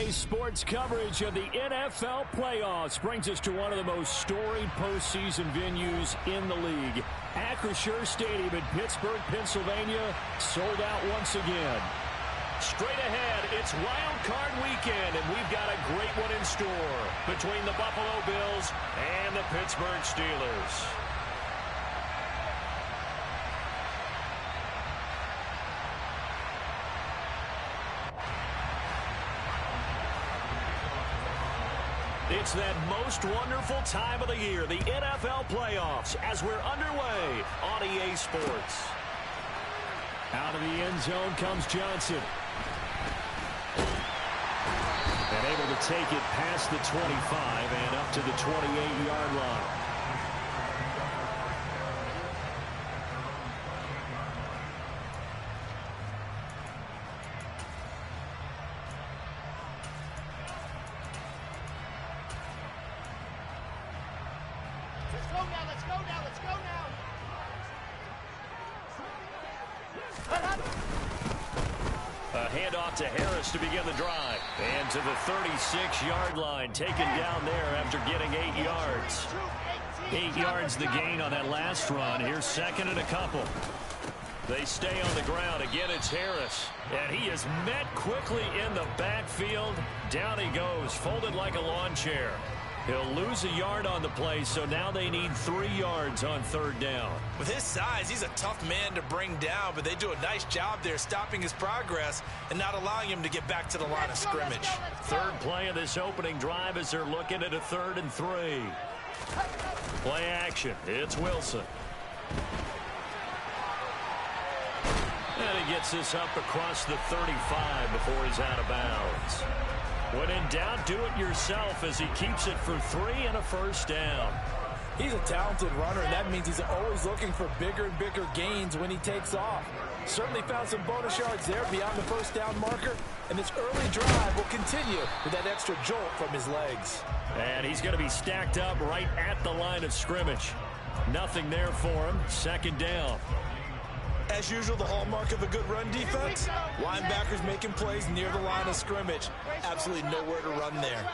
EA Sports coverage of the NFL playoffs brings us to one of the most storied postseason venues in the league. Acrisure Stadium in Pittsburgh, Pennsylvania, sold out once again. Straight ahead, it's Wild Card Weekend, and we've got a great one in store between the Buffalo Bills and the Pittsburgh Steelers. It's that most wonderful time of the year, the NFL playoffs, as we're underway on EA Sports. Out of the end zone comes Johnson. And able to take it past the 25 and up to the 28-yard line. To Harris to begin the drive. And to the 36-yard line, taken down there after getting 8 yards. 8 yards the gain on that last run. Here's second and a couple. They stay on the ground. Again, it's Harris. And he is met quickly in the backfield. Down he goes, folded like a lawn chair. He'll lose a yard on the play, so now they need 3 yards on third down. With his size, he's a tough man to bring down, but they do a nice job there stopping his progress and not allowing him to get back to the line of scrimmage. Third play of this opening drive as they're looking at a 3rd and 3. Play action. It's Wilson. And he gets this up across the 35 before he's out of bounds. When in doubt, do it yourself as he keeps it for 3 and a first down. He's a talented runner, and that means he's always looking for bigger and bigger gains when he takes off. Certainly found some bonus yards there beyond the first down marker, and this early drive will continue with that extra jolt from his legs. And he's going to be stacked up right at the line of scrimmage. Nothing there for him. Second down. As usual, the hallmark of a good run defense, linebackers making plays near the line of scrimmage. Absolutely nowhere to run there.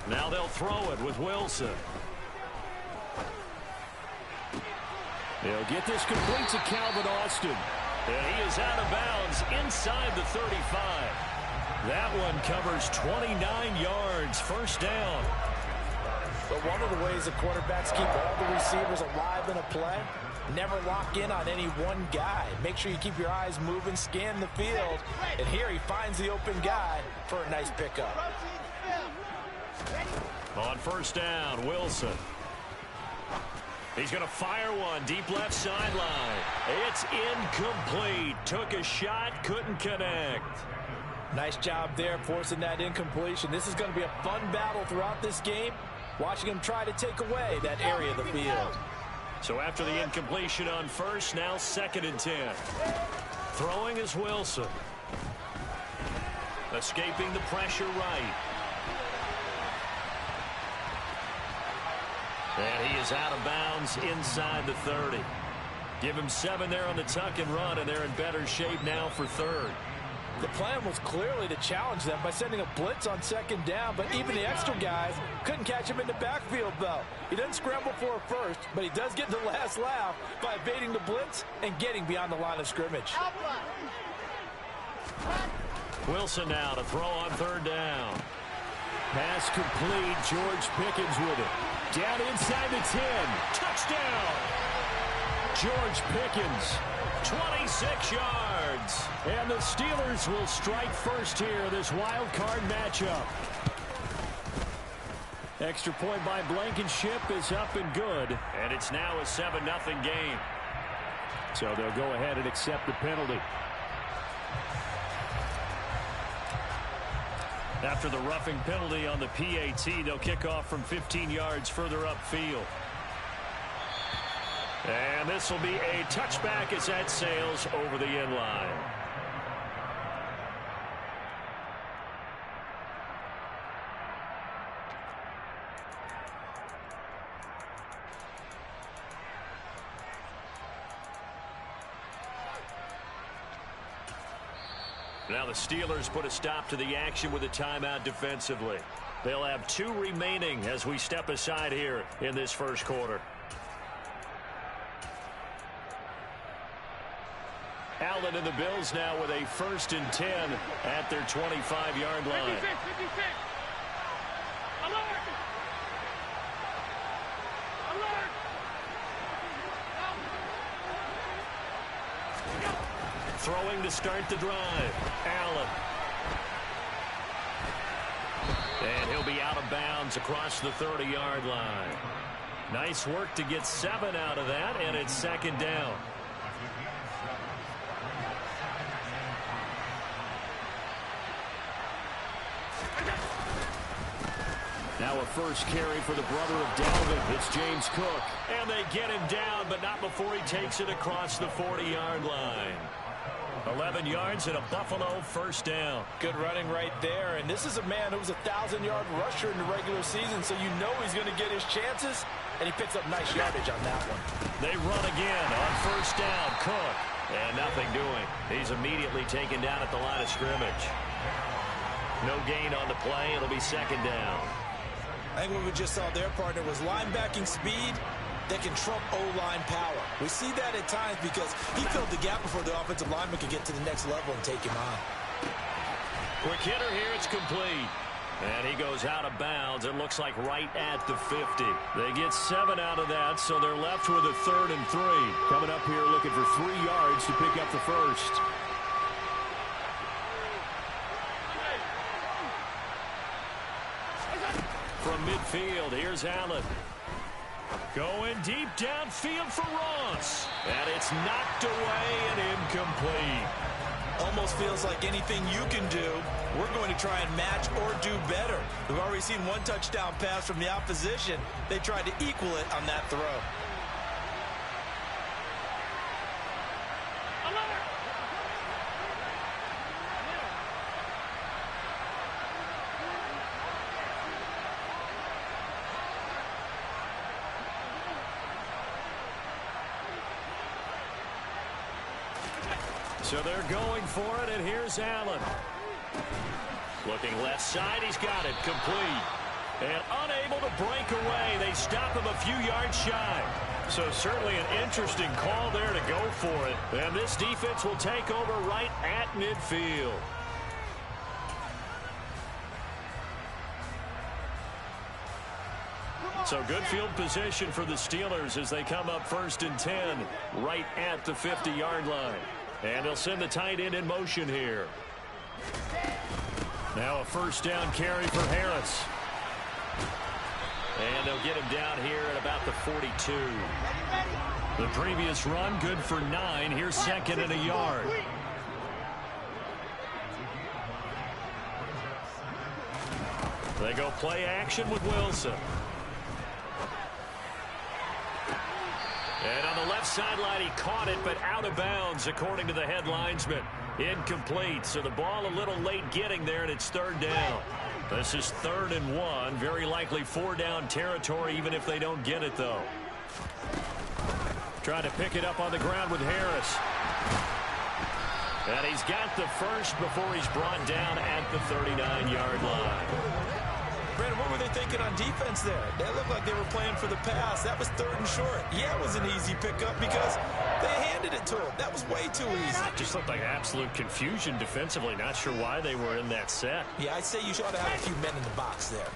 Now they'll throw it with Wilson. They'll get this complete to Calvin Austin. And he is out of bounds inside the 35. That one covers 29 yards. First down. But one of the ways the quarterbacks keep all the receivers alive in a play, never lock in on any one guy. Make sure you keep your eyes moving, scan the field. And here he finds the open guy for a nice pickup. On first down, Wilson. He's going to fire one deep left sideline. It's incomplete. Took a shot, couldn't connect. Nice job there forcing that incompletion. This is going to be a fun battle throughout this game. Watching him try to take away that area of the field. So after the incompletion on first, now 2nd and 10. Throwing is Wilson. Escaping the pressure right. And he is out of bounds inside the 30. Give him 7 there on the tuck and run, and they're in better shape now for third. The plan was clearly to challenge them by sending a blitz on 2nd down, but even the extra guys couldn't catch him in the backfield, though. He doesn't scramble for a first, but he does get the last laugh by evading the blitz and getting beyond the line of scrimmage. Wilson now to throw on third down. Pass complete. George Pickens with it. Down inside the 10. Touchdown! George Pickens, 26 yards. And the Steelers will strike first here, this wild card matchup. Extra point by Blankenship is up and good. And it's now a 7-0 game. So they'll go ahead and accept the penalty. After the roughing penalty on the PAT, they'll kick off from 15 yards further upfield. And this will be a touchback as that sails over the end line. Now the Steelers put a stop to the action with a timeout defensively. They'll have 2 remaining as we step aside here in this first quarter. Allen and the Bills now with a 1st and 10 at their 25-yard line. 56. Alert! Alert! Throwing to start the drive. Allen. And he'll be out of bounds across the 30-yard line. Nice work to get 7 out of that, and it's 2nd down. Now a first carry for the brother of Dalvin. It's James Cook. And they get him down, but not before he takes it across the 40-yard line. 11 yards and a Buffalo 1st down. Good running right there. And this is a man who was a 1,000-yard rusher in the regular season, so you know he's going to get his chances, and he picks up nice yardage on that one. They run again on 1st down. Cook. And nothing doing. He's immediately taken down at the line of scrimmage. No gain on the play. It'll be 2nd down. I think what we just saw their partner was linebacking speed that can trump O-line power. We see that at times because he filled the gap before the offensive lineman could get to the next level and take him on. Quick hitter here. It's complete. And he goes out of bounds. It looks like right at the 50. They get 7 out of that, so they're left with a 3rd and 3. Coming up here looking for 3 yards to pick up the first. From midfield, here's Allen. Going deep downfield for Ross. And it's knocked away and incomplete. Almost feels like anything you can do, we're going to try and match or do better. We've already seen 1 touchdown pass from the opposition. They tried to equal it on that throw. So they're going for it, and here's Allen. Looking left side, he's got it, complete. And unable to break away, they stop him a few yards shy. So certainly an interesting call there to go for it. And this defense will take over right at midfield. So good field position for the Steelers as they come up 1st and 10 right at the 50-yard line. And they'll send the tight end in motion here. Now a 1st down carry for Harris. And they'll get him down here at about the 42. The previous run good for 9. Here's 2nd and a yard. They go play action with Wilson. And on the left sideline, he caught it, but out of bounds, according to the head linesman. Incomplete, so the ball a little late getting there, and it's 3rd down. This is 3rd and 1, very likely 4-down territory, even if they don't get it, though. Trying to pick it up on the ground with Harris. And he's got the first before he's brought down at the 39-yard line. Brandon, what were they thinking on defense there? They looked like they were playing for the pass. That was 3rd and short. Yeah, it was an easy pickup because they handed it to him. That was way too easy. Just looked like absolute confusion defensively. Not sure why they were in that set. Yeah, I'd say you ought to have a few men in the box there.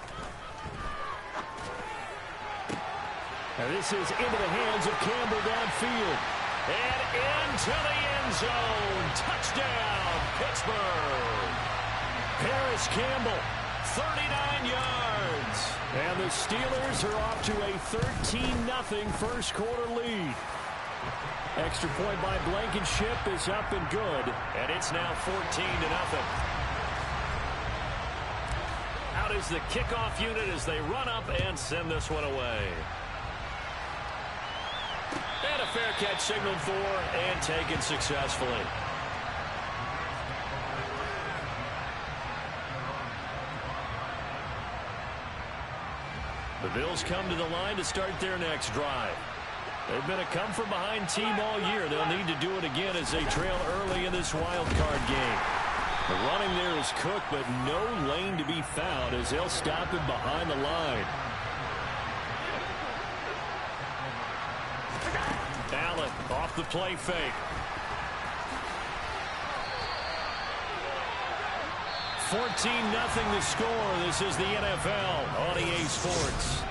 And this is into the hands of Campbell downfield. And into the end zone. Touchdown, Pittsburgh. Harris Campbell. 39 yards. And the Steelers are off to a 13-0 first quarter lead. Extra point by Blankenship is up and good. And it's now 14-0. Out is the kickoff unit as they run up and send this one away. And a fair catch signaled for and taken successfully. The Bills come to the line to start their next drive. They've been a come-from-behind team all year. They'll need to do it again as they trail early in this wild card game. The running there is Cook, but no lane to be found as they'll stop him behind the line. Allen off the play fake. 14-0 the score. This is the NFL on EA Sports.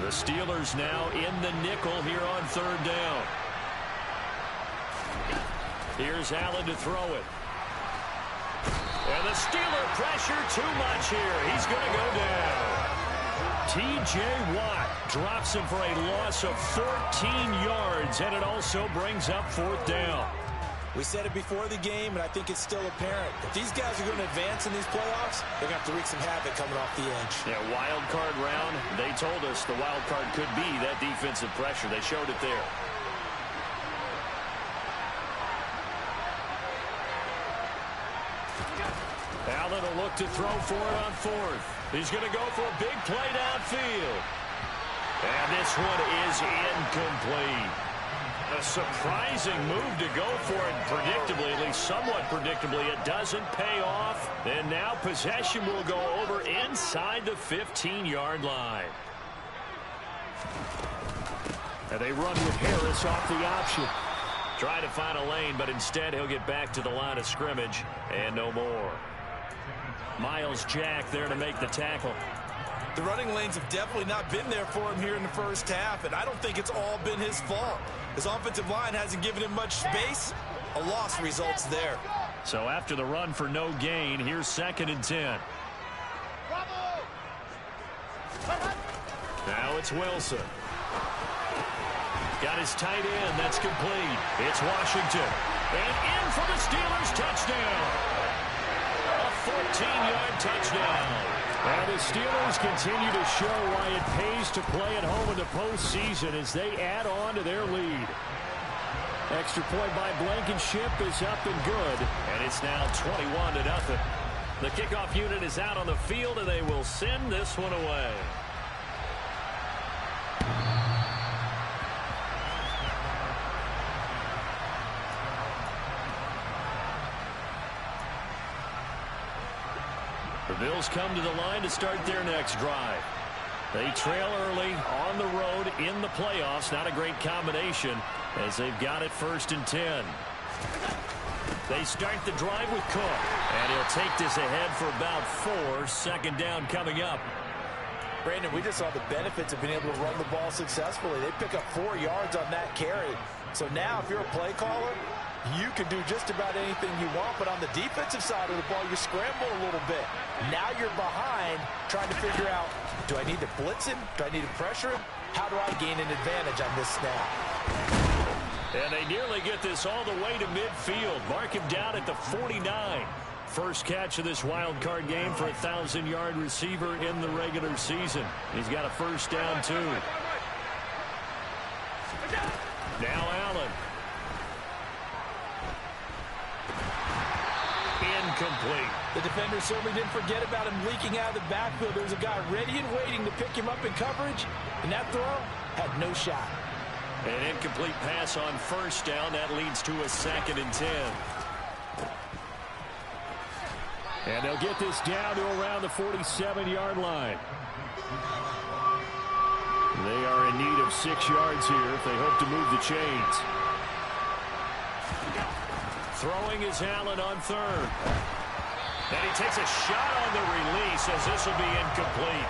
The Steelers now in the nickel here on third down. Here's Allen to throw it. And the Steeler pressure too much here. He's going to go down. T.J. Watt drops him for a loss of 14 yards, and it also brings up fourth down. We said it before the game, and I think it's still apparent. If these guys are going to advance in these playoffs, they're going to have to wreak some havoc coming off the edge. Yeah, wild card round. They told us the wild card could be that defensive pressure. They showed it there. Allen will look to throw for it on fourth. He's going to go for a big play downfield. And this one is incomplete. A surprising move to go for it predictably, at least somewhat predictably. It doesn't pay off. And now possession will go over inside the 15-yard line. And they run with Harris off the option. Try to find a lane, but instead he'll get back to the line of scrimmage and no more. Miles Jack there to make the tackle. The running lanes have definitely not been there for him here in the first half, and I don't think it's all been his fault. His offensive line hasn't given him much space. A loss results there. So after the run for no gain, here's 2nd and 10. Now it's Wilson. Got his tight end. That's complete. It's Washington. And in for the Steelers touchdown. A 14-yard touchdown. And the Steelers continue to show why it pays to play at home in the postseason as they add on to their lead. Extra point by Blankenship is up and good. And it's now 21-0. The kickoff unit is out on the field, and they will send this one away. The Bills come to the line to start their next drive. They trail early on the road in the playoffs. Not a great combination as they've got it 1st and 10. They start the drive with Cook. And he'll take this ahead for about 4. 2nd down coming up. Brandon, we just saw the benefits of being able to run the ball successfully. They pick up 4 yards on that carry. So now if you're a play caller, you can do just about anything you want, but on the defensive side of the ball, you scramble a little bit. Now you're behind trying to figure out, do I need to blitz him? Do I need to pressure him? How do I gain an advantage on this snap? And they nearly get this all the way to midfield. Mark him down at the 49. First catch of this wild card game for a 1,000-yard receiver in the regular season. He's got a 1st down, too. Now Allen. Incomplete. The defender certainly didn't forget about him leaking out of the backfield. There was a guy ready and waiting to pick him up in coverage, and that throw had no shot. An incomplete pass on 1st down. That leads to a 2nd and 10. And they'll get this down to around the 47-yard line. They are in need of 6 yards here if they hope to move the chains. Throwing is Allen on 3rd. And he takes a shot on the release as this will be incomplete.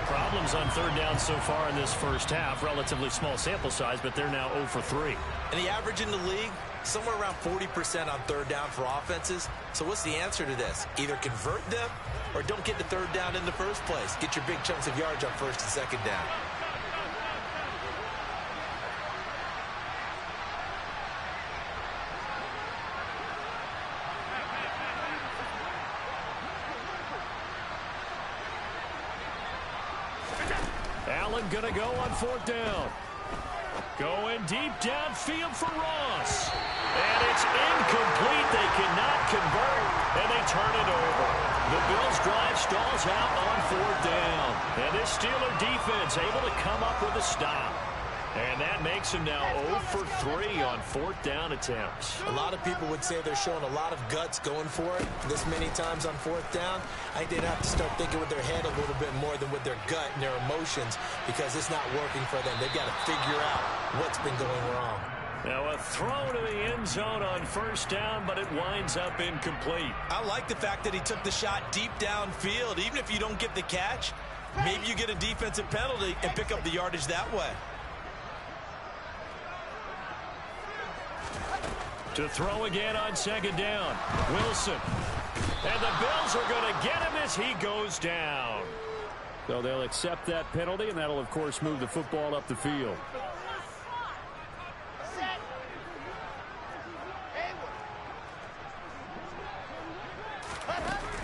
Problems on 3rd down so far in this first half. Relatively small sample size, but they're now 0 for 3. And the average in the league, somewhere around 40% on 3rd down for offenses. So what's the answer to this? Either convert them or don't get the 3rd down in the first place. Get your big chunks of yards on 1st and 2nd down. Allen gonna go on 4th down. Going deep downfield for Ross. And it's incomplete. They cannot convert, and they turn it over. The Bills' drive stalls out on 4th down. And this Steeler defense able to come up with a stop. And that makes him now 0 for 3 on 4th down attempts. A lot of people would say they're showing a lot of guts going for it this many times on 4th down. I think they'd have to start thinking with their head a little bit more than with their gut and their emotions, because it's not working for them. They've got to figure out what's been going wrong. Now a throw to the end zone on 1st down, but it winds up incomplete. I like the fact that he took the shot deep downfield. Even if you don't get the catch, maybe you get a defensive penalty and pick up the yardage that way. To throw again on 2nd down. Wilson. And the Bills are going to get him as he goes down. So they'll accept that penalty, and that'll, of course, move the football up the field.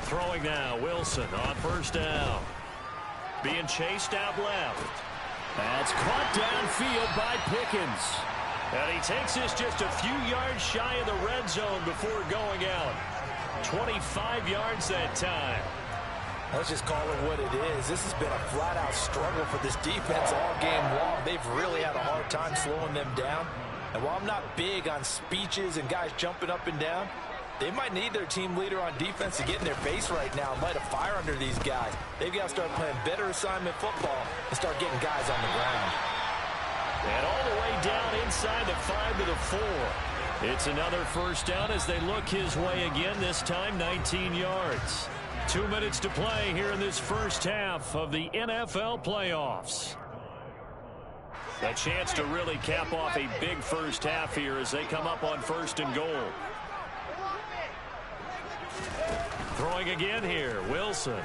Throwing now, Wilson on 1st down. Being chased out left. That's caught downfield by Pickens. And he takes this just a few yards shy of the red zone before going out. 25 yards that time. Let's just call it what it is. This has been a flat-out struggle for this defense all game long. They've really had a hard time slowing them down. And while I'm not big on speeches and guys jumping up and down, they might need their team leader on defense to get in their face right now and light a fire under these guys. They've got to start playing better assignment football and start getting guys on the ground. And all the way down inside the 5 to the 4. It's another 1st down as they look his way again, this time 19 yards. 2 minutes to play here in this first half of the NFL playoffs. A chance to really cap off a big first half here as they come up on 1st and goal. Throwing again here, Wilson.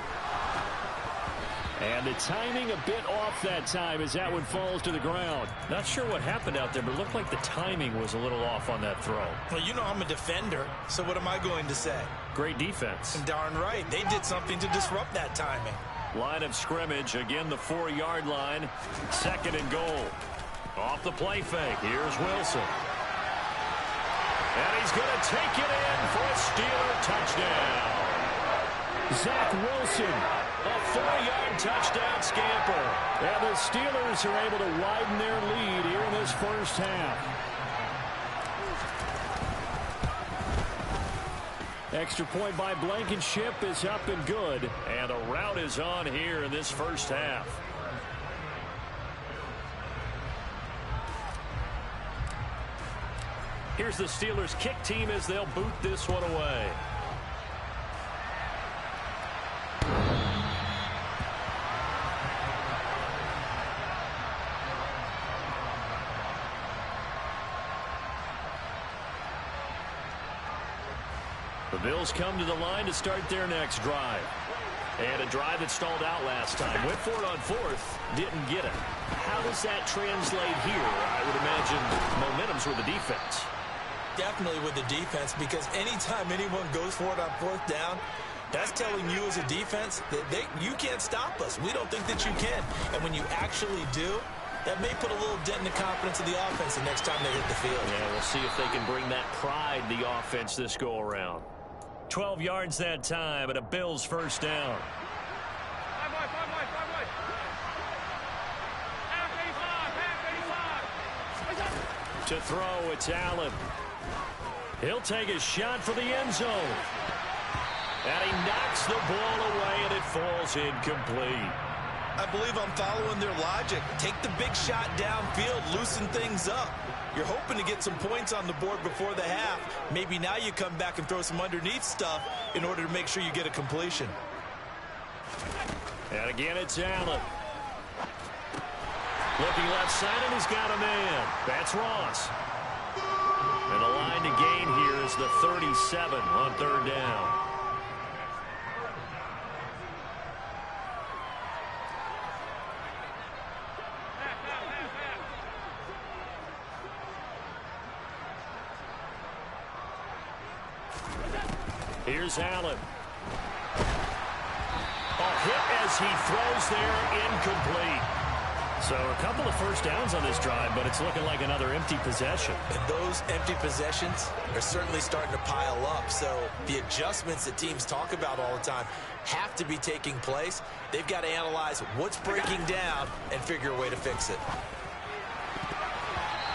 And the timing a bit off that time as that one falls to the ground. Not sure what happened out there, but it looked like the timing was a little off on that throw. Well, you know I'm a defender, so what am I going to say? Great defense. Darn right. They did something to disrupt that timing. Line of scrimmage, again the 4-yard line. 2nd and goal. Off the play fake, here's Wilson. And he's going to take it in for a Steeler touchdown. Zach Wilson, a 4-yard touchdown scamper. And the Steelers are able to widen their lead here in this first half. Extra point by Blankenship is up and good. And a rout is on here in this first half. Here's the Steelers kick team as they'll boot this one away. The Bills come to the line to start their next drive. And a drive that stalled out last time. Went for it on 4th, didn't get it. How does that translate here? I would imagine momentum's with the defense. Definitely with the defense, because anytime anyone goes for it on 4th down, that's telling you as a defense that you can't stop us. We don't think that you can. And when you actually do, that may put a little dent in the confidence of the offense the next time they hit the field. Yeah, we'll see if they can bring that pride to the offense this go around. 12 yards that time and a Bills 1st down. To throw, it's Allen. He'll take a shot for the end zone. And he knocks the ball away, and it falls incomplete. I believe I'm following their logic. Take the big shot downfield, loosen things up. You're hoping to get some points on the board before the half. Maybe now you come back and throw some underneath stuff in order to make sure you get a completion. And again, it's Allen. Looking left side, and he's got a man. That's Ross. And the line to gain here is the 37 on 3rd down. Here's Allen. A hit as he throws there, incomplete. So a couple of first downs on this drive, but it's looking like another empty possession. And those empty possessions are certainly starting to pile up. So the adjustments that teams talk about all the time have to be taking place. They've got to analyze what's breaking down and figure a way to fix it.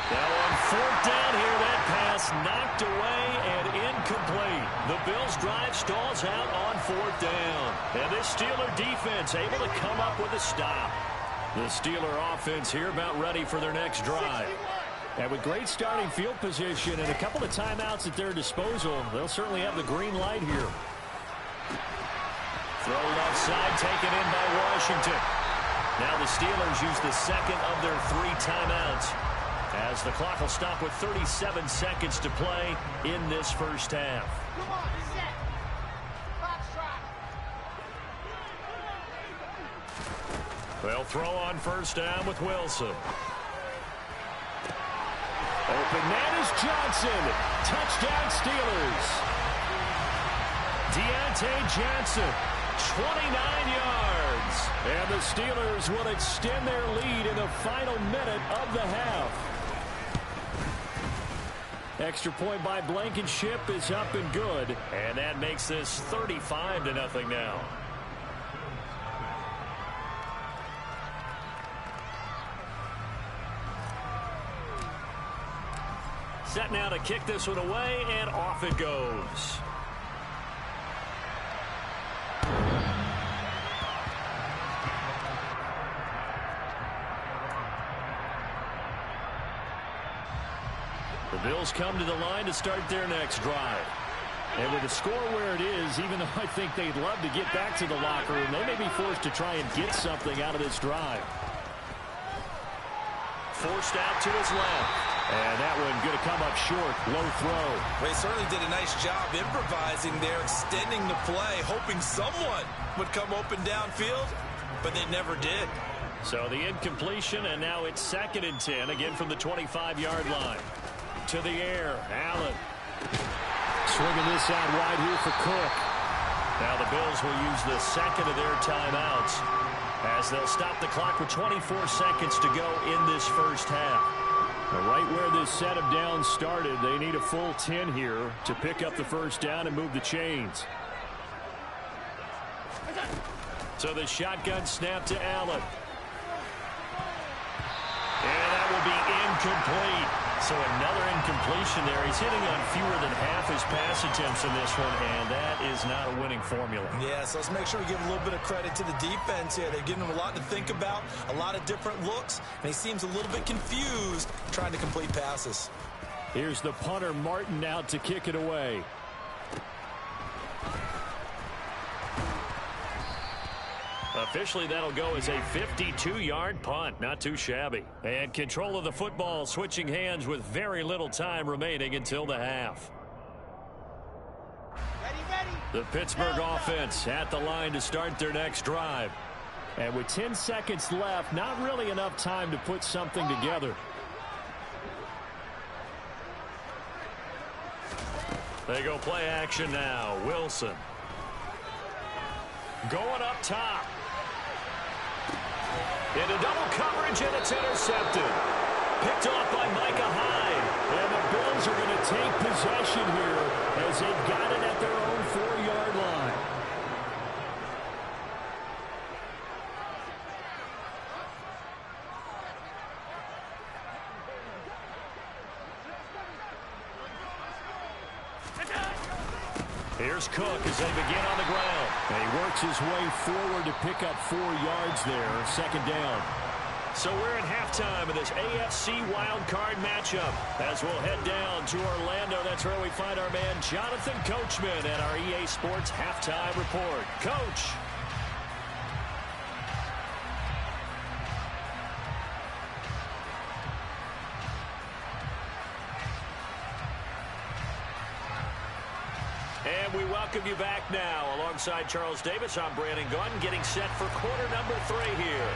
Now on fourth down here, that pass knocked away and incomplete. The Bills' drive stalls out on fourth down. And this Steeler defense able to come up with a stop. The Steeler offense here about ready for their next drive. And with great starting field position and a couple of timeouts at their disposal, they'll certainly have the green light here. Throw left side, taken in by Washington. Now the Steelers use the second of their 3 timeouts, as the clock will stop with 37 seconds to play in this first half. Come on, set. Box trot. They'll throw on first down with Wilson. Open man is Johnson. Touchdown Steelers. Deontay Johnson, 29 yards. And the Steelers will extend their lead in the final minute of the half. Extra point by Blankenship is up and good. And that makes this 35-0 now. Set now to kick this one away, and off it goes. The Bills come to the line to start their next drive. And with the score where it is, even though I think they'd love to get back to the locker room, they may be forced to try and get something out of this drive. Forced out to his left. And that one going to come up short. Low throw. Well, he certainly did a nice job improvising there, extending the play, hoping someone would come open downfield, but they never did. So the incompletion, and now it's 2nd and 10, again from the 25-yard line. To the air, Allen. Swinging this out wide here for Cook. Now the Bills will use the second of their timeouts, as they'll stop the clock with 24 seconds to go in this first half. Right where this set of downs started, they need a full 10 here to pick up the first down and move the chains. So the shotgun snap to Allen. And that will be incomplete. So another incompletion there. He's hitting on fewer than half his pass attempts in this one, and that is not a winning formula. Yeah, so let's make sure we give a little bit of credit to the defense here. They're giving him a lot to think about, a lot of different looks, and he seems a little bit confused trying to complete passes. Here's the punter, Martin, out to kick it away. Officially, that'll go as a 52-yard punt. Not too shabby. And control of the football switching hands with very little time remaining until the half. Ready. The Pittsburgh offense at the line to start their next drive. And with 10 seconds left, not really enough time to put something together. They go play action now. Wilson. Going up top. Into double coverage, and it's intercepted. Picked off by Micah Hyde. And the Bills are going to take possession here as they've got it at their own 4-yard line. Here's Cook as they begin on the ground. And he works his way forward to pick up 4 yards there. 2nd down. So we're in halftime of this AFC wildcard matchup. As we'll head down to Orlando, that's where we find our man Jonathan Coachman at our EA Sports Halftime Report. Coach. And we welcome you back now. Alongside Charles Davis, I'm Brandon Gunn, getting set for quarter number 3 here.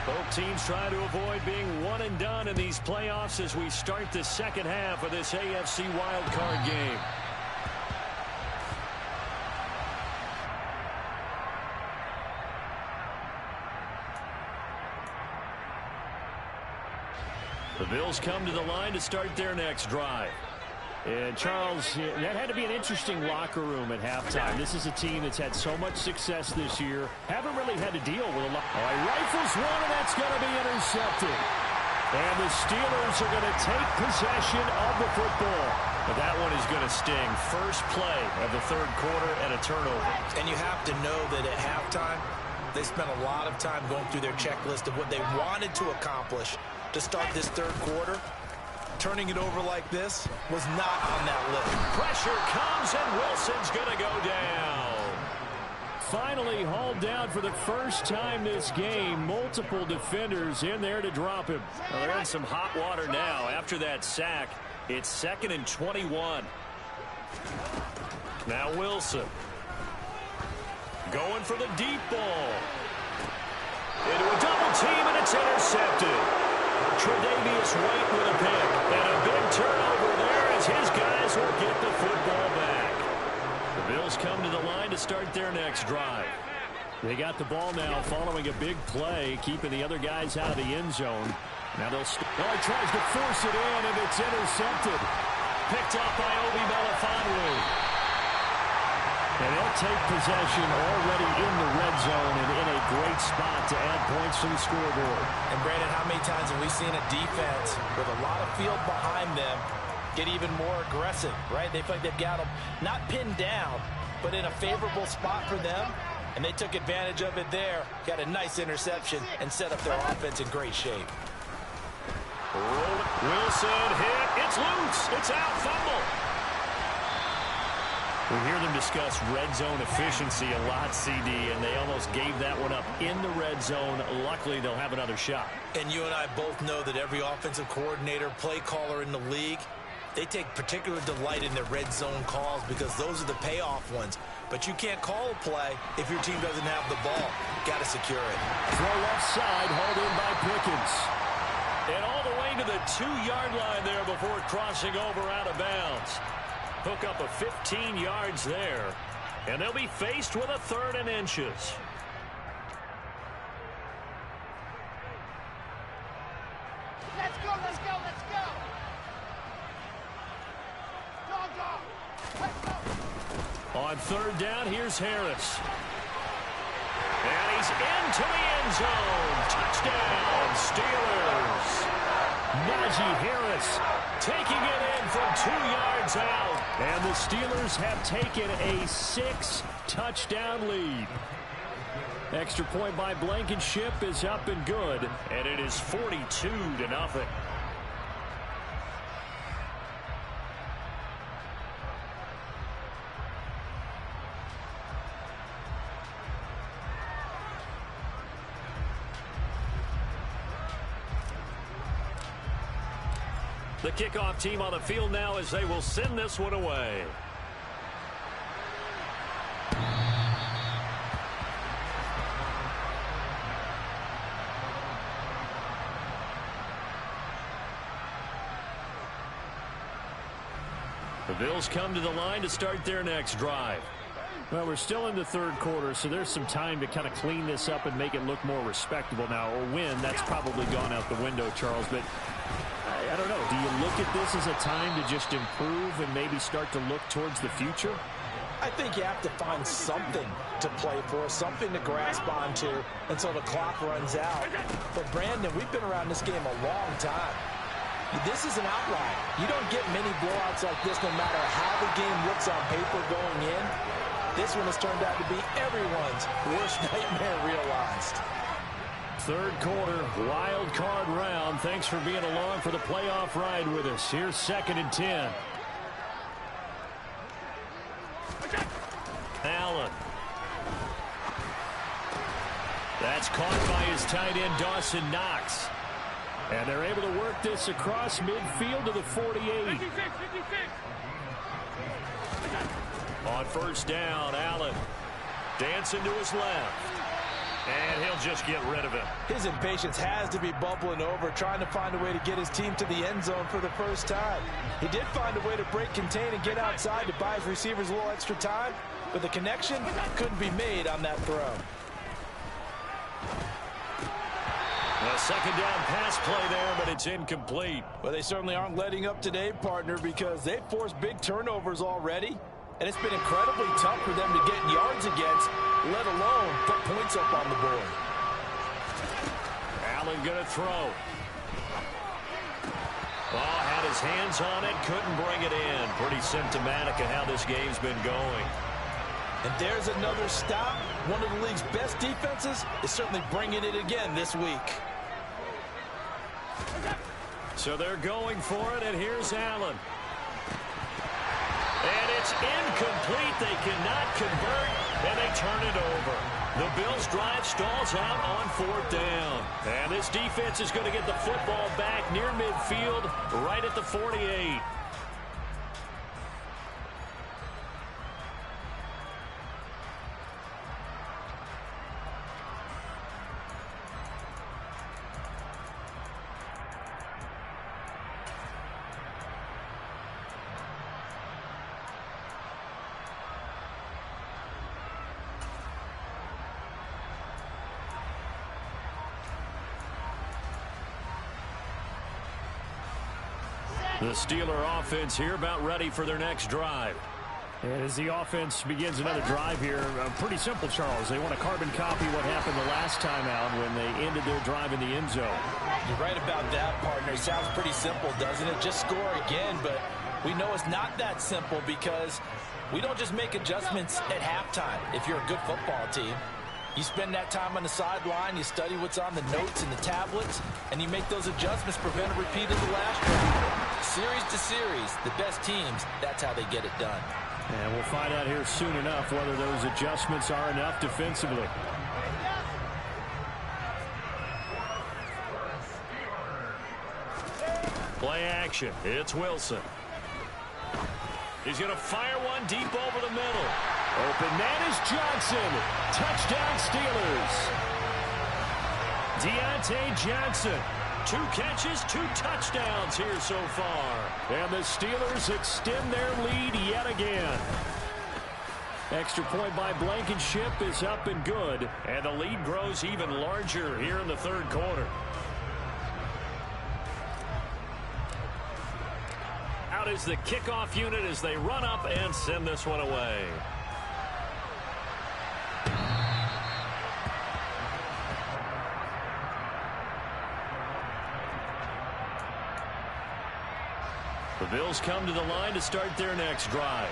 Both teams trying to avoid being one and done in these playoffs as we start the second half of this AFC wildcard game. The Bills come to the line to start their next drive. And, Charles, that had to be an interesting locker room at halftime. This is a team that's had so much success this year. Haven't really had to deal with a lot. All right, rifles one, and that's going to be intercepted. And the Steelers are going to take possession of the football. But that one is going to sting. First play of the third quarter and a turnover. And you have to know that at halftime, they spent a lot of time going through their checklist of what they wanted to accomplish to start this third quarter. Turning it over like this was not on that list. Pressure comes, and Wilson's going to go down. Finally hauled down for the first time this game. Multiple defenders in there to drop him. Well, they're in some hot water now. After that sack, it's 2nd and 21. Now Wilson. Going for the deep ball. Into a double team, and it's intercepted. Tre'Davious White with a pick. And a big turnover there as his guys will get the football back. The Bills come to the line to start their next drive. They got the ball now following a big play, keeping the other guys out of the end zone. Now they'll he tries to force it in, and it's intercepted. Picked up by Obi Melifonwu. And they'll take possession already in the red zone and in a great spot to add points to the scoreboard. And, Brandon, how many times have we seen a defense with a lot of field behind them get even more aggressive, right? They feel like they've got them not pinned down, but in a favorable spot for them. And they took advantage of it there. Got a nice interception and set up their offense in great shape. Wilson hit. It's loose. It's out. Fumble. We hear them discuss red zone efficiency a lot, CD, and they almost gave that one up in the red zone. Luckily, they'll have another shot. And you and I both know that every offensive coordinator, play caller in the league, they take particular delight in their red zone calls because those are the payoff ones. But you can't call a play if your team doesn't have the ball. Got to secure it. Throw left side, hauled in by Pickens. And all the way to the 2-yard line there before crossing over out of bounds. Hook up a 15 yards there. And they'll be faced with a 3rd and inches. Let's go, let's go, let's go. Let's go. On 3rd down, here's Harris. And he's into the end zone. Touchdown, Steelers. Najee Harris taking it in from 2 yards out. And the Steelers have taken a 6-touchdown lead. Extra point by Blankenship is up and good. And it is 42-0. The kickoff team on the field now as they will send this one away. The Bills come to the line to start their next drive. Well, we're still in the third quarter, so there's some time to kind of clean this up and make it look more respectable. Now, a win, that's probably gone out the window, Charles, but I don't know. Do you look at this as a time to just improve and maybe start to look towards the future? I think you have to find something to play for, something to grasp onto until the clock runs out. But, Brandon, we've been around this game a long time. This is an outlier. You don't get many blowouts like this no matter how the game looks on paper going in. This one has turned out to be everyone's worst nightmare realized. Third quarter, wild card round. Thanks for being along for the playoff ride with us. Here's 2nd and 10. Allen. That's caught by his tight end, Dawson Knox. And they're able to work this across midfield to the 48. On 1st down, Allen dancing to his left. And he'll just get rid of it. His impatience has to be bubbling over, trying to find a way to get his team to the end zone for the first time. He did find a way to break contain and get outside to buy his receivers a little extra time, but the connection couldn't be made on that throw. A second down pass play there, but it's incomplete. Well, they certainly aren't letting up today, partner, because they've forced big turnovers already. And it's been incredibly tough for them to get yards against, let alone put points up on the board. Allen going to throw. Oh, had his hands on it, couldn't bring it in. Pretty symptomatic of how this game's been going. And there's another stop. One of the league's best defenses is certainly bringing it again this week. So they're going for it, and here's Allen. And it's incomplete. They cannot convert, and they turn it over. The Bills' drive stalls out on 4th down. And this defense is going to get the football back near midfield, right at the 48. The Steeler offense here about ready for their next drive. And as the offense begins another drive here, pretty simple, Charles. They want to carbon copy what happened the last time out when they ended their drive in the end zone. You're right about that, partner. Sounds pretty simple, doesn't it? Just score again, but we know it's not that simple because we don't just make adjustments at halftime if you're a good football team. You spend that time on the sideline, you study what's on the notes and the tablets, and you make those adjustments, prevent a repeat of the last drive. Series to series, the best teams, that's how they get it done. And we'll find out here soon enough whether those adjustments are enough defensively. Play action. It's Wilson. He's going to fire one deep over the middle. Open man is Johnson. Touchdown Steelers. Deontay Johnson. 2 catches, 2 touchdowns here so far. And the Steelers extend their lead yet again. Extra point by Blankenship is up and good. And the lead grows even larger here in the 3rd quarter. Out is the kickoff unit as they run up and send this one away. The Bills come to the line to start their next drive.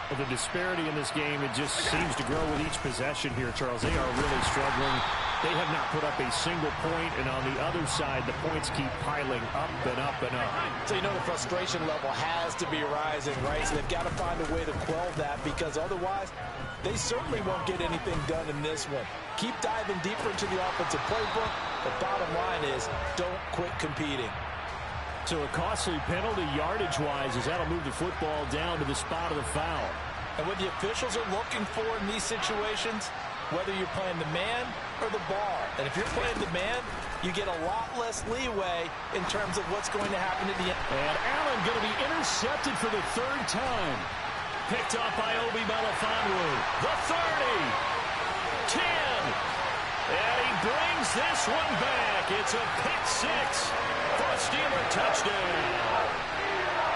Well, the disparity in this game, it just seems to grow with each possession here, Charles. They are really struggling. They have not put up a single point, and on the other side, the points keep piling up and up and up. So you know the frustration level has to be rising, right? So they've got to find a way to quell that because otherwise, they certainly won't get anything done in this one. Keep diving deeper into the offensive playbook. The bottom line is don't quit competing. So a costly penalty yardage-wise as that'll move the football down to the spot of the foul. And what the officials are looking for in these situations, whether you're playing the man or the ball. And if you're playing the man, you get a lot less leeway in terms of what's going to happen at the end. And Allen going to be intercepted for the 3rd time. Picked off by Obi Melifonwu. The 30. 10. And he brings this one back. It's a pick 6 for a Steeler touchdown.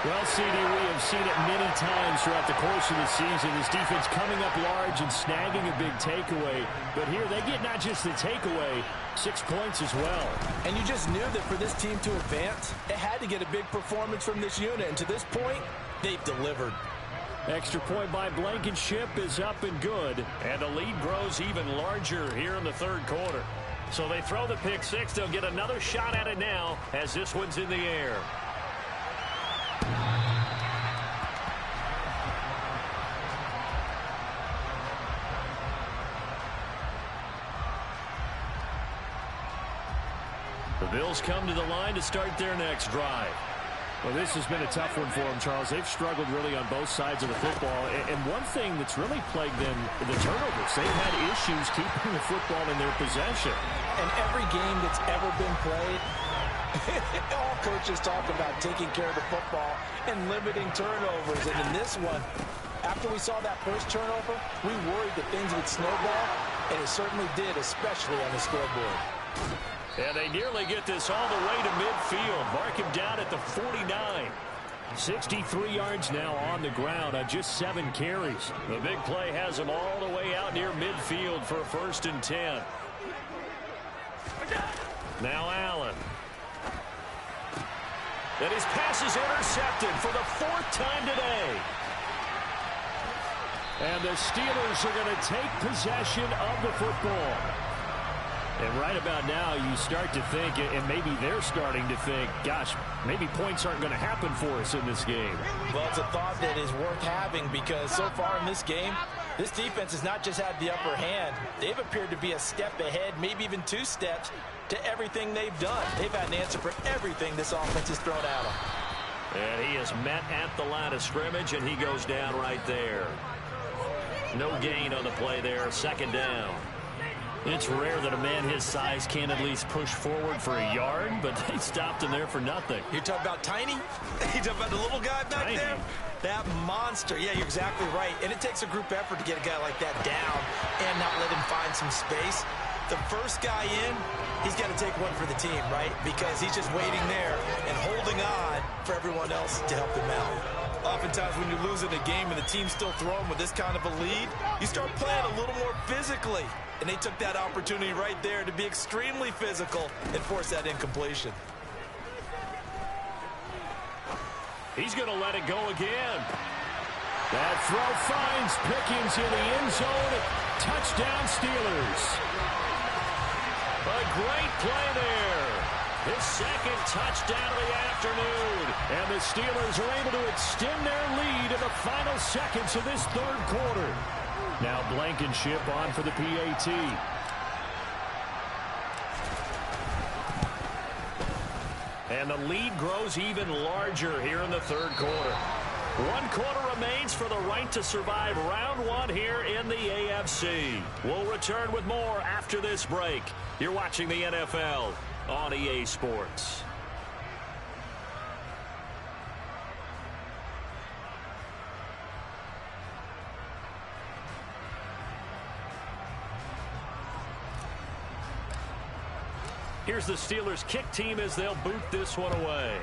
Well, CD, we have seen it many times throughout the course of the season. This defense coming up large and snagging a big takeaway. But here they get not just the takeaway, 6 points as well. And you just knew that for this team to advance, it had to get a big performance from this unit. And to this point, they've delivered. Extra point by Blankenship is up and good. And the lead grows even larger here in the 3rd quarter. So they throw the pick 6. They'll get another shot at it now as this one's in the air. The Bills come to the line to start their next drive. Well, this has been a tough one for them, Charles. They've struggled really on both sides of the football. And one thing that's really plagued them, the turnovers. They've had issues keeping the football in their possession. And every game that's ever been played, all coaches talk about taking care of the football and limiting turnovers. And in this one, after we saw that first turnover, we worried that things would snowball, and it certainly did, especially on the scoreboard. And they nearly get this all the way to midfield. Mark him down at the 49. 63 yards now on the ground on just 7 carries. The big play has him all the way out near midfield for a 1st and 10. Now Allen. And his pass is intercepted for the 4th time today. And the Steelers are going to take possession of the football. And right about now, you start to think, and maybe they're starting to think, gosh, maybe points aren't going to happen for us in this game. Well, it's a thought that is worth having because so far in this game, this defense has not just had the upper hand. They've appeared to be a step ahead, maybe even 2 steps to everything they've done. They've had an answer for everything this offense has thrown at them. And he is met at the line of scrimmage, and he goes down right there. No gain on the play there, 2nd down. It's rare that a man his size can at least push forward for a yard, but they stopped him there for nothing. You're talking about tiny? You're talking about the little guy back there? That monster. Yeah, you're exactly right. And it takes a group effort to get a guy like that down and not let him find some space. The first guy in, he's got to take one for the team, right? Because he's just waiting there and holding on for everyone else to help him out. Oftentimes when you're losing a game and the team's still throwing with this kind of a lead, you start playing a little more physically. And they took that opportunity right there to be extremely physical and force that incompletion. He's going to let it go again. That throw finds Pickens in the end zone. Touchdown, Steelers. A great play there. His 2nd touchdown of the afternoon. And the Steelers are able to extend their lead in the final seconds of this 3rd quarter. Now Blankenship on for the PAT. And the lead grows even larger here in the 3rd quarter. 1 quarter remains for the right to survive round 1 here in the AFC. We'll return with more after this break. You're watching the NFL on EA Sports. Here's the Steelers kick team as they'll boot this one away.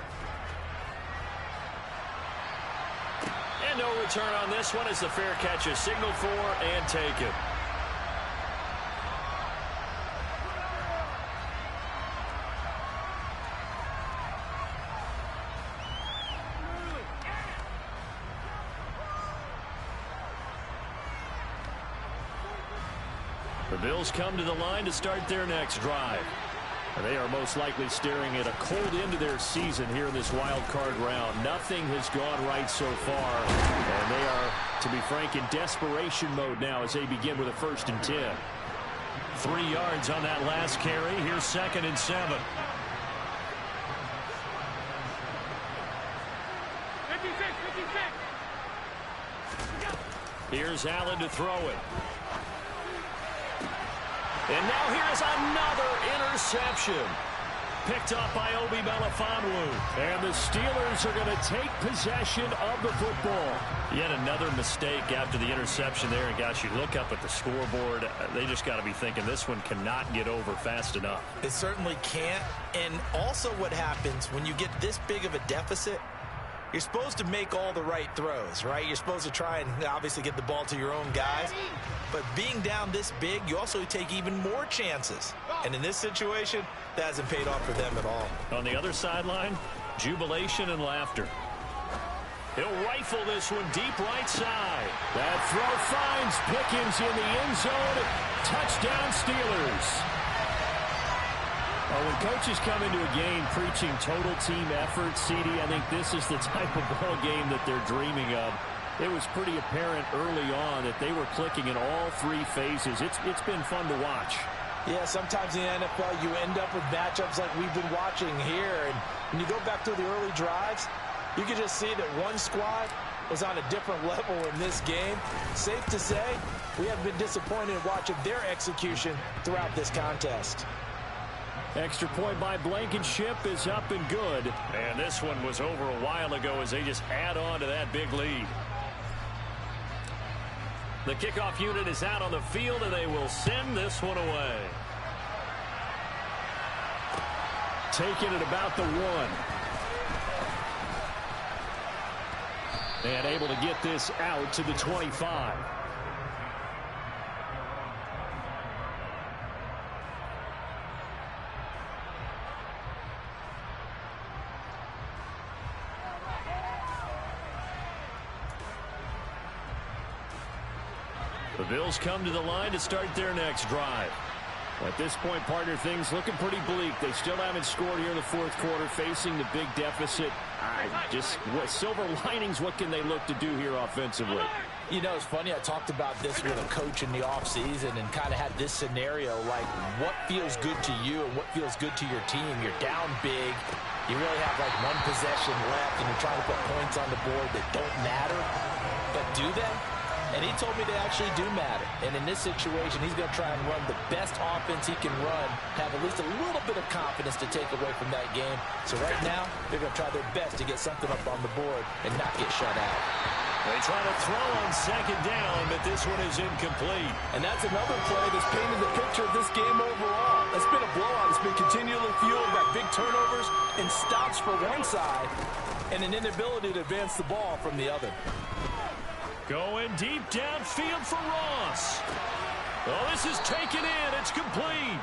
And no return on this one as the fair catch is signaled for and taken. The Bills come to the line to start their next drive. And they are most likely staring at a cold end to their season here in this wild card round. Nothing has gone right so far. And they are, to be frank, in desperation mode now as they begin with a 1st and 10. 3 yards on that last carry. Here's 2nd and 7. 56. Here's Allen to throw it. And now here's another interception. Picked up by Obi Melifonwu. And the Steelers are going to take possession of the football. Yet another mistake after the interception there. And gosh, you look up at the scoreboard, they just got to be thinking this one cannot get over fast enough. It certainly can't. And also what happens when you get this big of a deficit, you're supposed to make all the right throws, right? You're supposed to try and obviously get the ball to your own guys. But being down this big, you also take even more chances. And in this situation, that hasn't paid off for them at all. On the other sideline, jubilation and laughter. He'll rifle this one deep right side. That throw finds Pickens in the end zone. Touchdown, Steelers. When coaches come into a game preaching total team effort, CD, I think this is the type of ball game that they're dreaming of. It was pretty apparent early on that they were clicking in all 3 phases. It's been fun to watch. Yeah, sometimes in the NFL you end up with matchups like we've been watching here. And when you go back to the early drives, you can just see that one squad was on a different level in this game. Safe to say, we haven't been disappointed in watching their execution throughout this contest. Extra point by Blankenship is up and good. And this one was over a while ago as they just add on to that big lead. The kickoff unit is out on the field, and they will send this one away. taken at about the 1. And able to get this out to the 25. The Bills come to the line to start their next drive. At this point, partner, things looking pretty bleak. They still haven't scored here in the fourth quarter, facing the big deficit. Silver linings, what can they look to do here offensively? You know, it's funny, I talked about this with a coach in the offseason and kind of had this scenario, like what feels good to you and what feels good to your team. You're down big. You really have like one possession left, and you're trying to put points on the board that don't matter. But do they? And he told me they actually do matter. And in this situation, he's going to try and run the best offense he can run, have at least a little bit of confidence to take away from that game. So right now, they're going to try their best to get something up on the board and not get shut out. They try to throw on second down, but this one is incomplete. And that's another play that's painted the picture of this game overall. It's been a blowout. It's been continually fueled by big turnovers and stops for one side and an inability to advance the ball from the other. Going deep downfield for Ross. Oh, this is taken in. It's complete.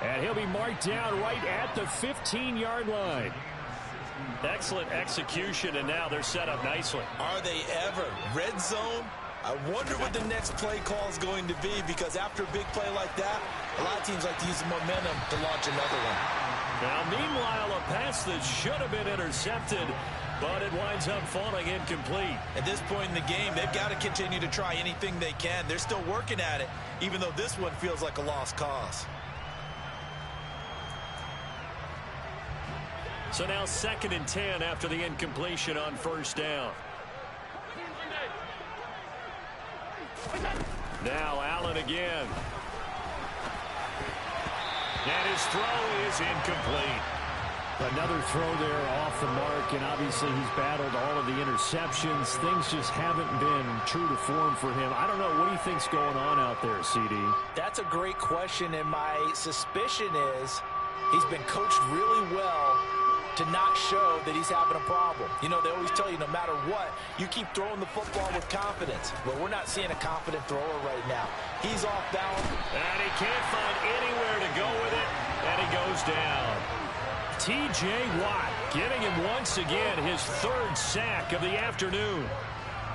And he'll be marked down right at the 15-yard line. Excellent execution, and now they're set up nicely. Are they ever? Red zone? I wonder what the next play call is going to be, because after a big play like that, a lot of teams like to use the momentum to launch another one. Now, meanwhile, a pass that should have been intercepted, but it winds up falling incomplete. At this point in the game, they've got to continue to try anything they can. They're still working at it, even though this one feels like a lost cause. So now 2nd and 10 after the incompletion on first down. Now Allen again. And his throw is incomplete. Another throw there off the mark, and obviously he's battled all of the interceptions. Things just haven't been true to form for him. I don't know. What do you think's going on out there, CD? That's a great question, and my suspicion is he's been coached really well to not show that he's having a problem. You know, they always tell you no matter what, you keep throwing the football with confidence. Well, we're not seeing a confident thrower right now. He's off balance. And he can't find anywhere to go with it, and he goes down. T.J. Watt getting him once again his 3rd sack of the afternoon.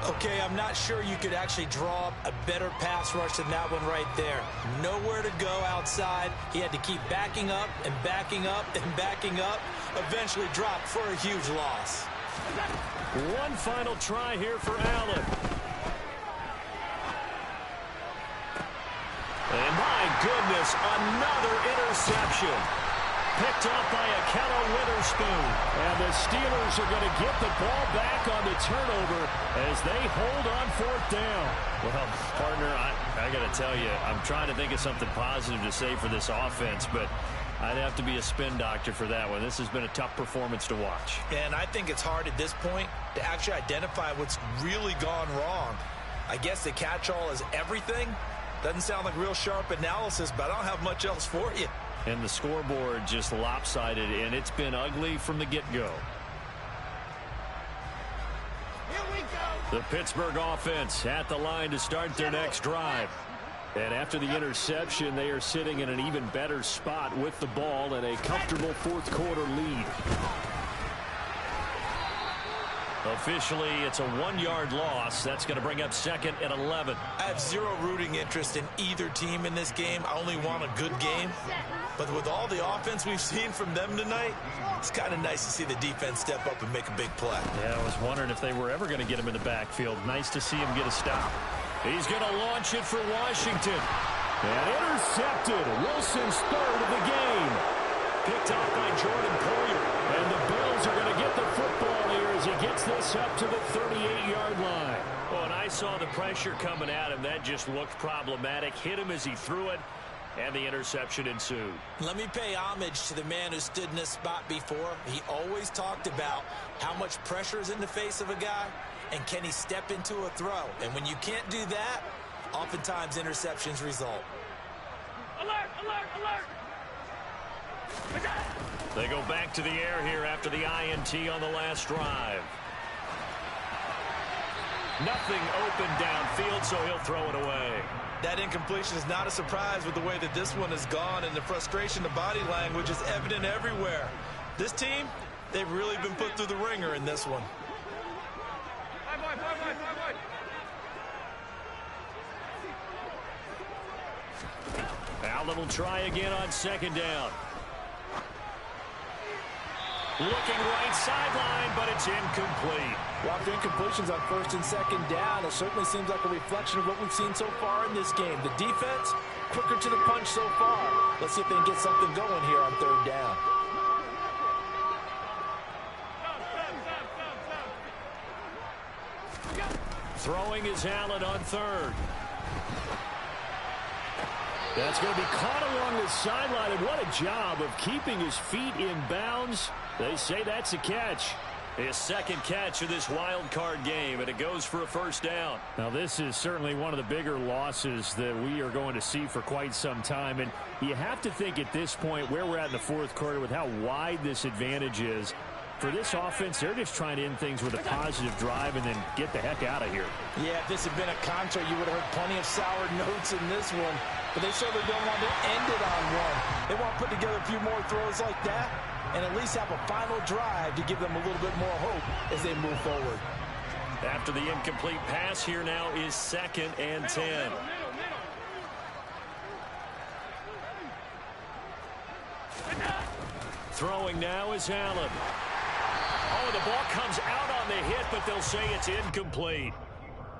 Okay, I'm not sure you could actually draw up a better pass rush than that one right there. Nowhere to go outside. He had to keep backing up and backing up and backing up. Eventually dropped for a huge loss. One final try here for Allen. And my goodness, another interception. Picked off by Akello Witherspoon. And the Steelers are going to get the ball back on the turnover as they hold on 4th down. Well, partner, I got to tell you, I'm trying to think of something positive to say for this offense, but I'd have to be a spin doctor for that one. This has been a tough performance to watch. And I think it's hard at this point to actually identify what's really gone wrong. I guess the catch-all is everything. Doesn't sound like real sharp analysis, but I don't have much else for you. And the scoreboard just lopsided, and it's been ugly from the get-go. Here we go. The Pittsburgh offense at the line to start their next drive. And after the interception, they are sitting in an even better spot with the ball and a comfortable 4th quarter lead. Officially, it's a 1-yard loss. That's going to bring up 2nd and 11. I have zero rooting interest in either team in this game. I only want a good game. But with all the offense we've seen from them tonight, it's kind of nice to see the defense step up and make a big play. Yeah, I was wondering if they were ever going to get him in the backfield. Nice to see him get a stop. He's going to launch it for Washington. And intercepted. Wilson's 3rd of the game. Picked off by Jordan Poyer. And the Bills are going to get the football here as he gets this up to the 38-yard line. Oh, and I saw the pressure coming at him. That just looked problematic. Hit him as he threw it, and the interception ensued. Let me pay homage to the man who stood in this spot before. He always talked about how much pressure is in the face of a guy, and can he step into a throw. And when you can't do that, oftentimes interceptions result. Alert, alert, alert. They go back to the air here after the INT on the last drive. Nothing open downfield, so he'll throw it away. That incompletion is not a surprise with the way that this one has gone, and the frustration, the body language is evident everywhere. This team, they've really been put through the ringer in this one. Allen will try again on second down. Looking right sideline, but it's incomplete. Well, after incompletions on first and second down, it certainly seems like a reflection of what we've seen so far in this game. The defense, quicker to the punch so far. Let's see if they can get something going here on third down. Throwing is Allen on third. That's going to be caught along the sideline, and what a job of keeping his feet in bounds. They say that's a catch. His second catch of this wild card game, and it goes for a first down. Now, this is certainly one of the bigger losses that we are going to see for quite some time, and you have to think at this point where we're at in the fourth quarter with how wide this advantage is. For this offense, they're just trying to end things with a positive drive and then get the heck out of here. Yeah, if this had been a concert, you would have heard plenty of sour notes in this one. But they certainly don't want to end it on one. They want to put together a few more throws like that and at least have a final drive to give them a little bit more hope as they move forward. After the incomplete pass, here now is 2nd and 10. Throwing now is Allen. Oh, the ball comes out on the hit, but they'll say it's incomplete.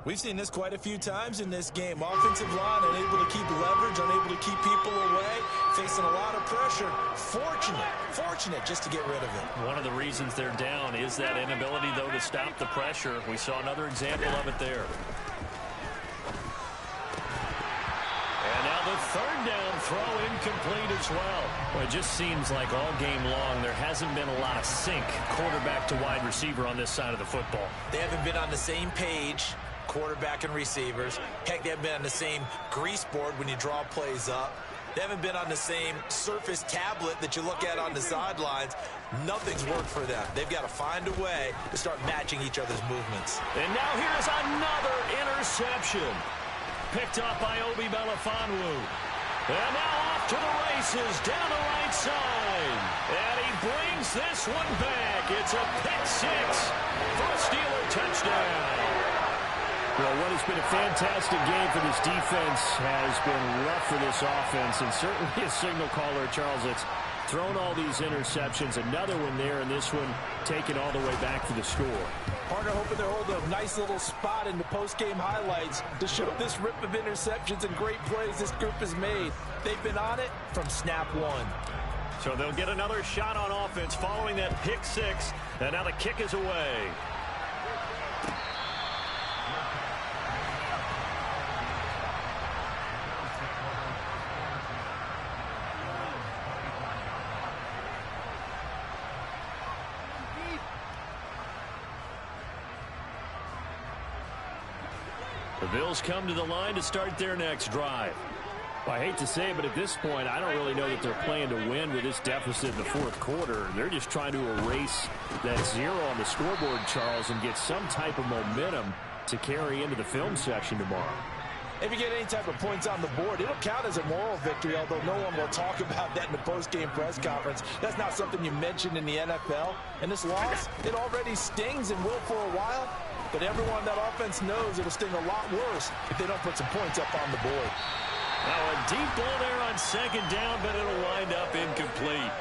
We've seen this quite a few times in this game. Offensive line unable to keep leverage, unable to keep people away, facing a lot of pressure. Fortunate just to get rid of it. One of the reasons they're down is that inability, though, to stop the pressure. We saw another example of it there. And now the third down throw incomplete as well. Well, it just seems like all game long there hasn't been a lot of sync quarterback to wide receiver on this side of the football. They haven't been on the same page, quarterback and receivers. Heck, they haven't been on the same grease board when you draw plays up. They haven't been on the same surface tablet that you look at on the sidelines. Nothing's worked for them. They've got to find a way to start matching each other's movements. And now here's another interception. Picked up by Obi Melifonwu. And now off to the races down the right side. And he brings this one back. It's a pick six for a Steeler touchdown. Well, what has been a fantastic game for this defense has been rough for this offense, and certainly a signal caller, Charles, that's thrown all these interceptions. Another one there, and this one taken all the way back for the score. Partner hoping they hold a nice little spot in the post-game highlights to show this rip of interceptions and great plays this group has made. They've been on it from snap one. So they'll get another shot on offense following that pick six, and now the kick is away. The Bills come to the line to start their next drive. Well, I hate to say it, but at this point, I don't really know that they're playing to win with this deficit in the fourth quarter. They're just trying to erase that zero on the scoreboard, Charles, and get some type of momentum to carry into the film section tomorrow. If you get any type of points on the board, it'll count as a moral victory, although no one will talk about that in the post-game press conference. That's not something you mentioned in the NFL. And this loss, it already stings and will for a while. But everyone on that offense knows it'll sting a lot worse if they don't put some points up on the board. Now a deep ball there on second down, but it'll wind up incomplete.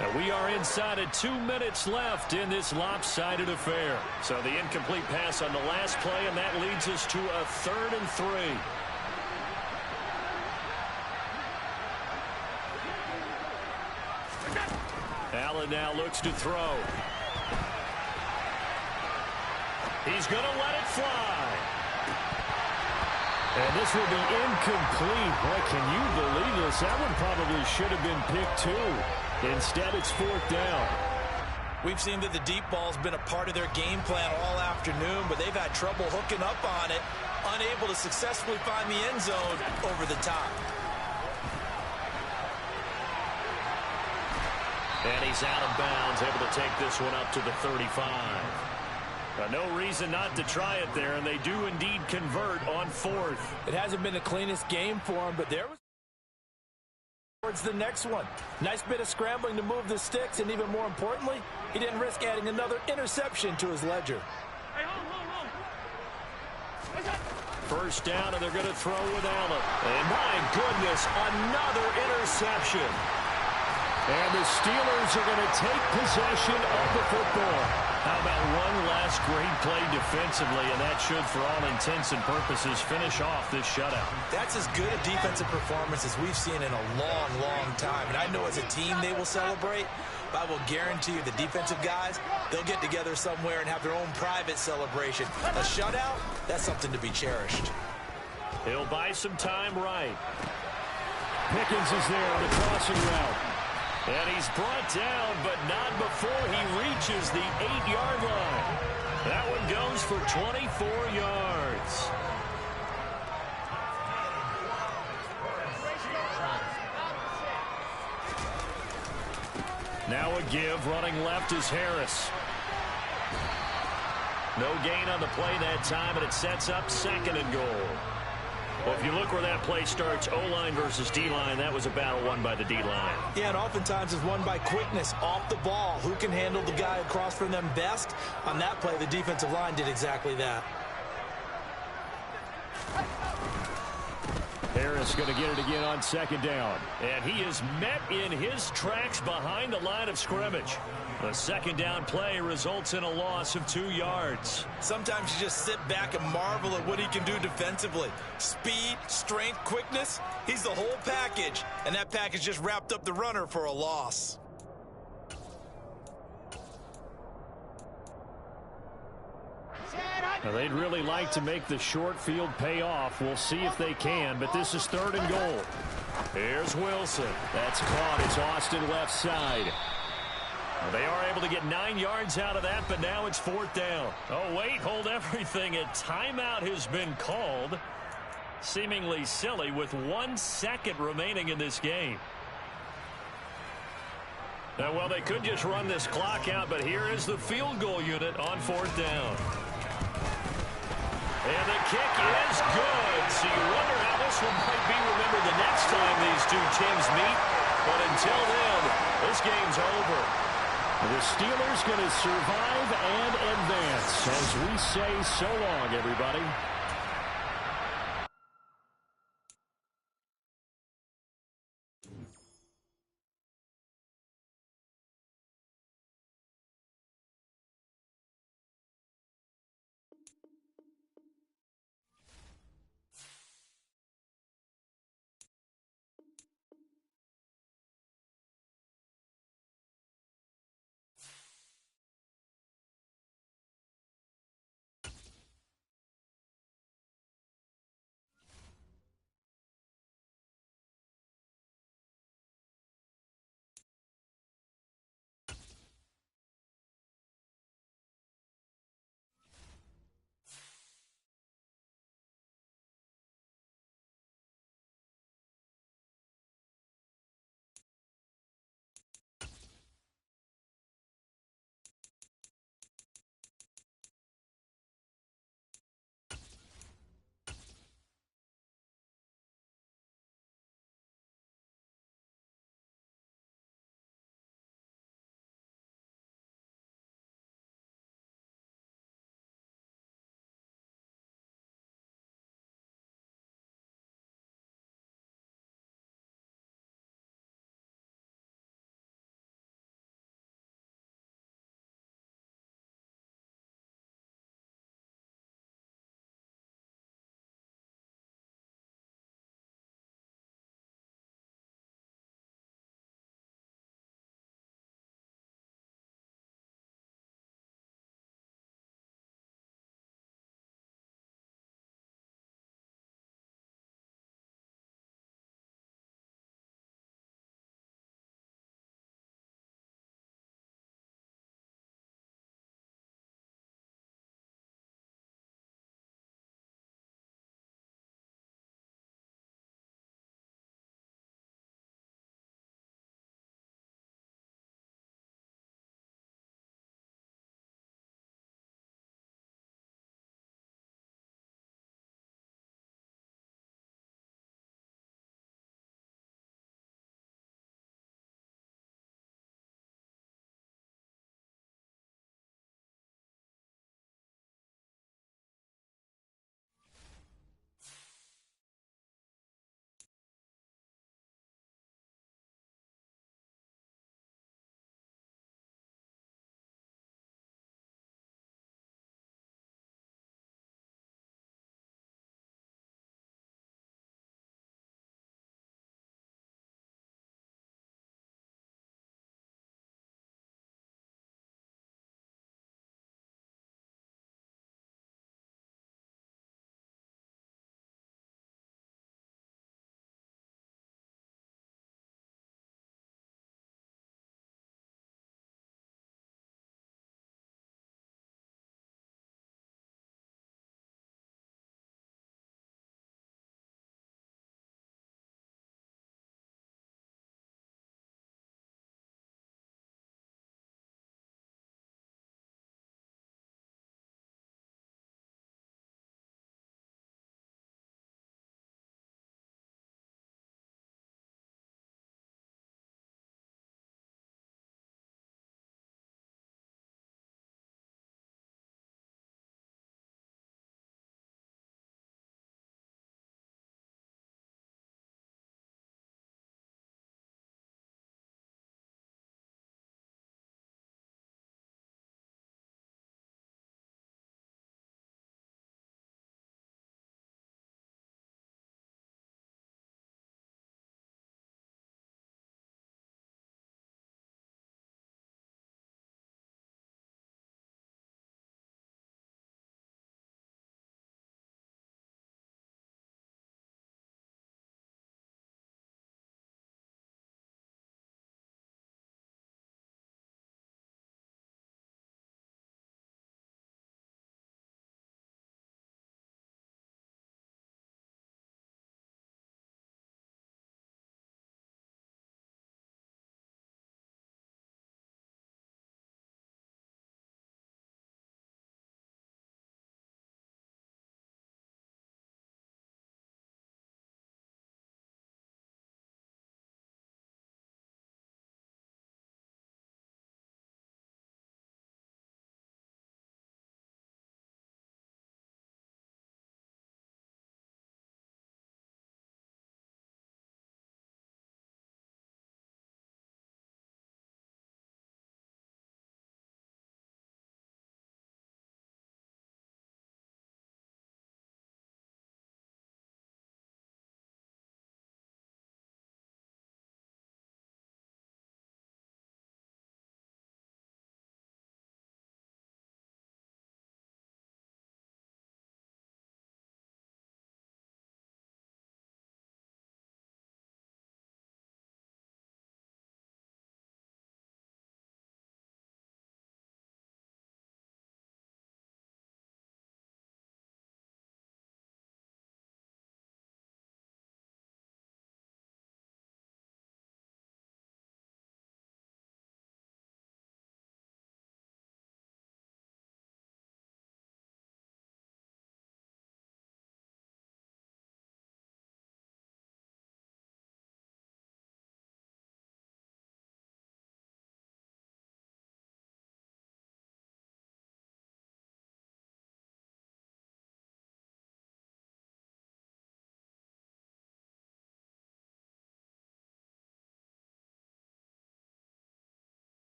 And we are inside of 2 minutes left in this lopsided affair. So the incomplete pass on the last play, and that leads us to a 3rd and 3. Allen now looks to throw. He's going to let it fly. And this will be incomplete. Boy, can you believe this? That one probably should have been picked too. Instead, it's 4th down. We've seen that the deep ball's been a part of their game plan all afternoon, but they've had trouble hooking up on it, unable to successfully find the end zone over the top. And he's out of bounds, able to take this one up to the 35. No reason not to try it there, and they do indeed convert on fourth. It hasn't been the cleanest game for him, but there was towards the next one. Nice bit of scrambling to move the sticks, and even more importantly, he didn't risk adding another interception to his ledger. First down, and they're going to throw with Allen. And my goodness, another interception. And the Steelers are going to take possession of the football. How about one last great play defensively, and that should, for all intents and purposes, finish off this shutout. That's as good a defensive performance as we've seen in a long, long time. And I know as a team they will celebrate, but I will guarantee you the defensive guys, they'll get together somewhere and have their own private celebration. A shutout, that's something to be cherished. He'll buy some time right. Pickens is there on the crossing route. And he's brought down, but not before he reaches the 8-yard line. That one goes for 24 yards. Now a give, running left is Harris. No gain on the play that time, and it sets up 2nd and goal. Well, if you look where that play starts, O-line versus D-line, that was a battle won by the D-line. Yeah, and oftentimes it's won by quickness off the ball. Who can handle the guy across from them best? On that play, the defensive line did exactly that. Harris going to get it again on 2nd down. And he is met in his tracks behind the line of scrimmage. The 2nd down play results in a loss of 2 yards. Sometimes you just sit back and marvel at what he can do defensively. Speed, strength, quickness, he's the whole package. And that package just wrapped up the runner for a loss. Now, they'd really like to make the short field pay off. We'll see if they can, but this is 3rd and goal. Here's Wilson. That's caught. It's Austin left side. They are able to get 9 yards out of that, but now it's 4th down. Oh, wait, hold everything. A timeout has been called. Seemingly silly with 1 second remaining in this game. Well, they could just run this clock out, but here is the field goal unit on 4th down. And the kick is good. So you wonder how this one might be remembered the next time these two teams meet. But until then, this game's over. The Steelers going to survive and advance as we say so long, everybody.